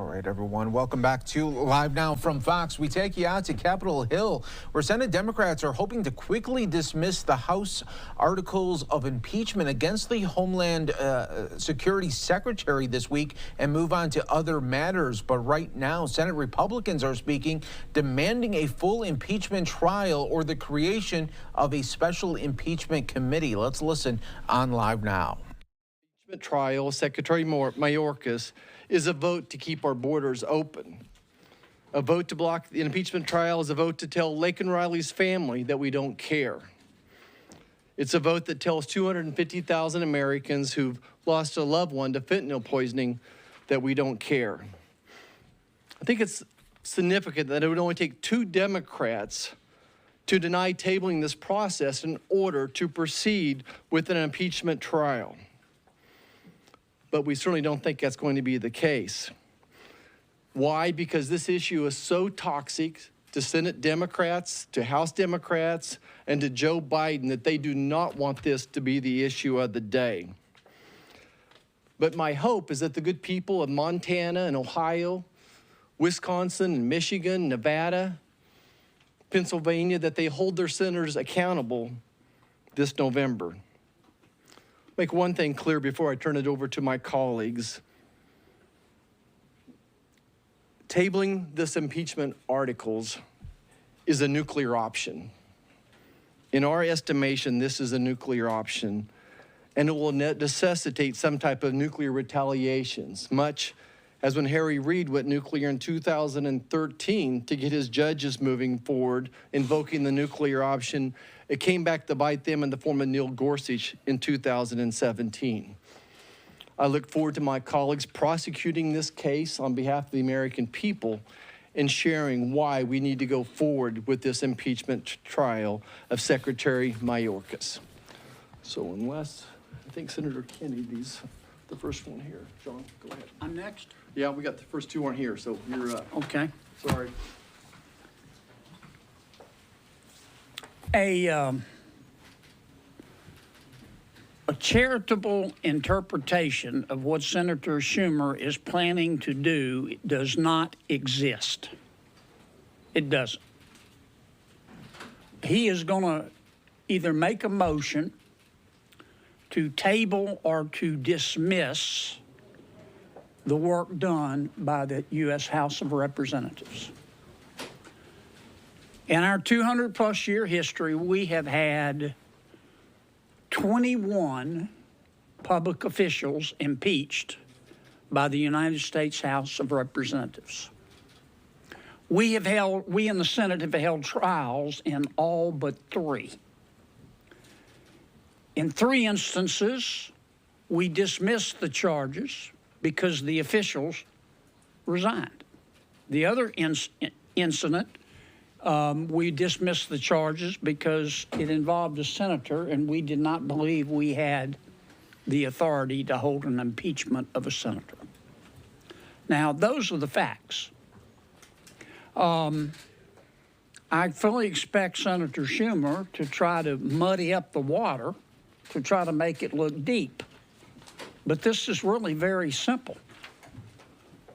All right, everyone, welcome back to Live Now from Fox. We take you out to Capitol Hill, where Senate Democrats are hoping to quickly dismiss the House articles of impeachment against the Homeland Security Secretary this week and move on to other matters. But right now, Senate Republicans are speaking, demanding a full impeachment trial or the creation of a special impeachment committee. Let's listen on Live Now. Trial, Secretary Mayorkas, is a vote to keep our borders open. A vote to block the impeachment trial is a vote to tell Laken Riley's family that we don't care. It's a vote that tells 250,000 Americans who've lost a loved one to fentanyl poisoning that we don't care. I think it's significant that it would only take 2 Democrats to deny tabling this process in order to proceed with an impeachment trial. But we certainly don't think that's going to be the case. Why? Because this issue is so toxic to Senate Democrats, to House Democrats, and to Joe Biden that they do not want this to be the issue of the day. But my hope is that the good people of Montana and Ohio, Wisconsin and Michigan, Nevada, Pennsylvania, that they hold their senators accountable this November. Make one thing clear before I turn it over to my colleagues. Tabling this impeachment articles is a nuclear option. In our estimation, this is a nuclear option, and it will necessitate some type of nuclear retaliations, much as when Harry Reid went nuclear in 2013 to get his judges moving forward, invoking the nuclear option. It came back to bite them in the form of Neil Gorsuch in 2017. I look forward to my colleagues prosecuting this case on behalf of the American people and sharing why we need to go forward with this impeachment trial of Secretary Mayorkas. So unless, I think Senator Kennedy's the first one here. John, go ahead. I'm next? Yeah, we got the first 2 aren't here, so you're Okay. sorry. A charitable interpretation of what Senator Schumer is planning to do does not exist. It doesn't. He is going to either make a motion to table or to dismiss the work done by the U.S. House of Representatives. In our 200-plus year history, we have had 21 public officials impeached by the United States House of Representatives. We in the Senate have held trials in all but 3. In 3 instances, we dismissed the charges because the officials resigned. The other incident, we dismissed the charges because it involved a senator, and we did not believe we had the authority to hold an impeachment of a senator. Now, those are the facts. I fully expect Senator Schumer to try to muddy up the water, to try to make it look deep. But this is really very simple.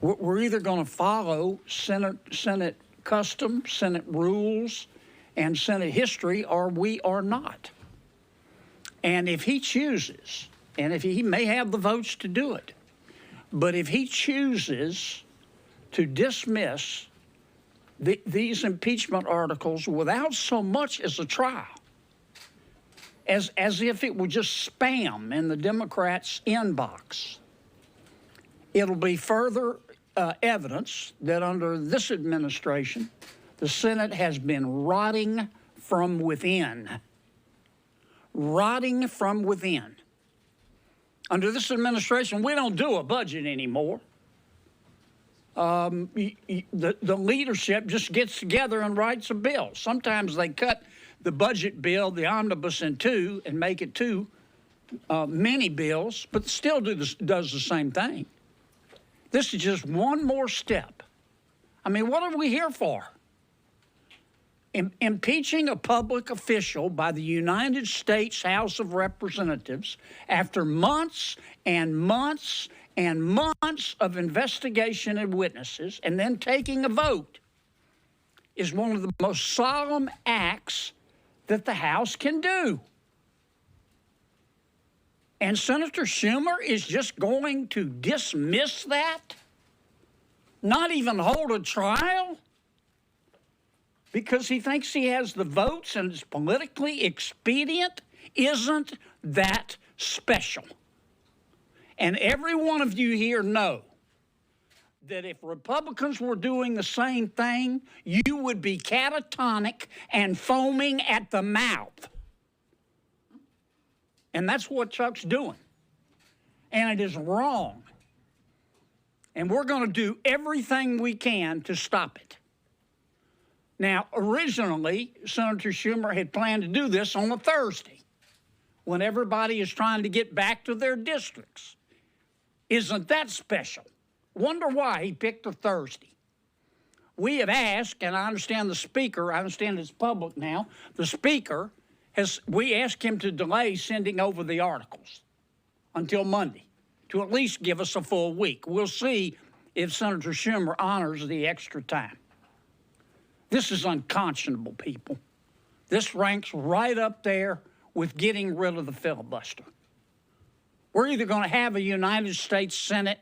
We're either going to follow Senate custom, Senate rules, and Senate history, or we are not. And if he chooses, and if he may have the votes to do it, but if he chooses to dismiss these impeachment articles without so much as a trial, as if it were just spam in the Democrats' inbox, it'll be further evidence that under this administration, the Senate has been rotting from within. Rotting from within. Under this administration, we don't do a budget anymore. The leadership just gets together and writes a bill. Sometimes they cut the budget bill, the omnibus, in 2 and make it 2 mini bills, but still does the same thing. This is just one more step. I mean, what are we here for? Impeaching a public official by the United States House of Representatives after months and months and months of investigation and witnesses, and then taking a vote, is one of the most solemn acts that the House can do. And Senator Schumer is just going to dismiss that? Not even hold a trial? Because he thinks he has the votes and it's politically expedient? Isn't that special? And every one of you here know that if Republicans were doing the same thing, you would be catatonic and foaming at the mouth. And that's what Chuck's doing. And it is wrong. And we're going to do everything we can to stop it. Now, originally, Senator Schumer had planned to do this on a Thursday, when everybody is trying to get back to their districts. Isn't that special? Wonder why he picked a Thursday. We have asked, and I understand the Speaker, I understand it's public now, the Speaker, we asked him to delay sending over the articles until Monday, to at least give us a full week. We'll see if Senator Schumer honors the extra time. This is unconscionable, people. This ranks right up there with getting rid of the filibuster. We're either going to have a United States Senate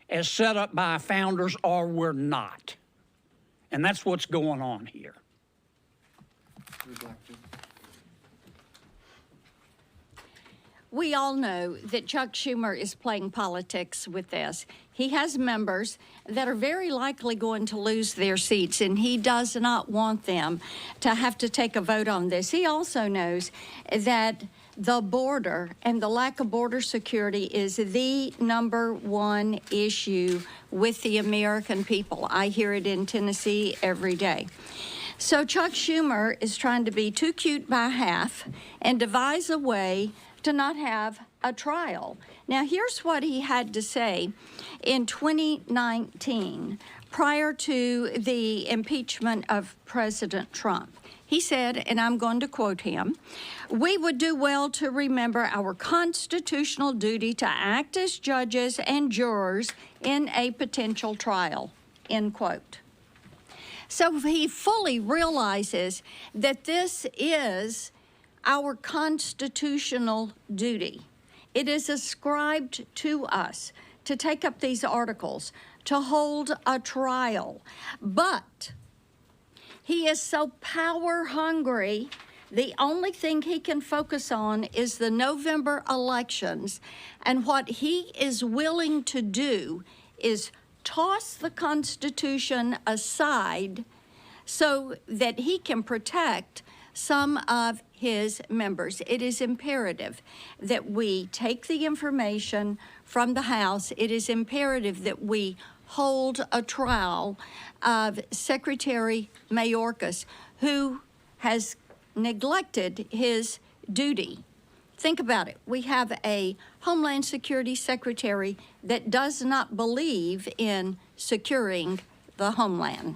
as set up by founders, or we're not. And that's what's going on here. We all know that Chuck Schumer is playing politics with this. He has members that are very likely going to lose their seats, and he does not want them to have to take a vote on this. He also knows that the border and the lack of border security is the #1 issue with the American people. I hear it in Tennessee every day. So Chuck Schumer is trying to be too cute by half and devise a way to not have a trial. Now, here's what he had to say in 2019, prior to the impeachment of President Trump. He said, and I'm going to quote him, "We would do well to remember our constitutional duty to act as judges and jurors in a potential trial," end quote. So he fully realizes that this is our constitutional duty. It is ascribed to us to take up these articles, to hold a trial. But he is so power hungry, the only thing he can focus on is the November elections. And what he is willing to do is toss the Constitution aside so that he can protect some of his members. It is imperative that we take the information from the House. It is imperative that we hold a trial of Secretary Mayorkas, who has neglected his duty. Think about it. We have a Homeland Security Secretary that does not believe in securing the homeland.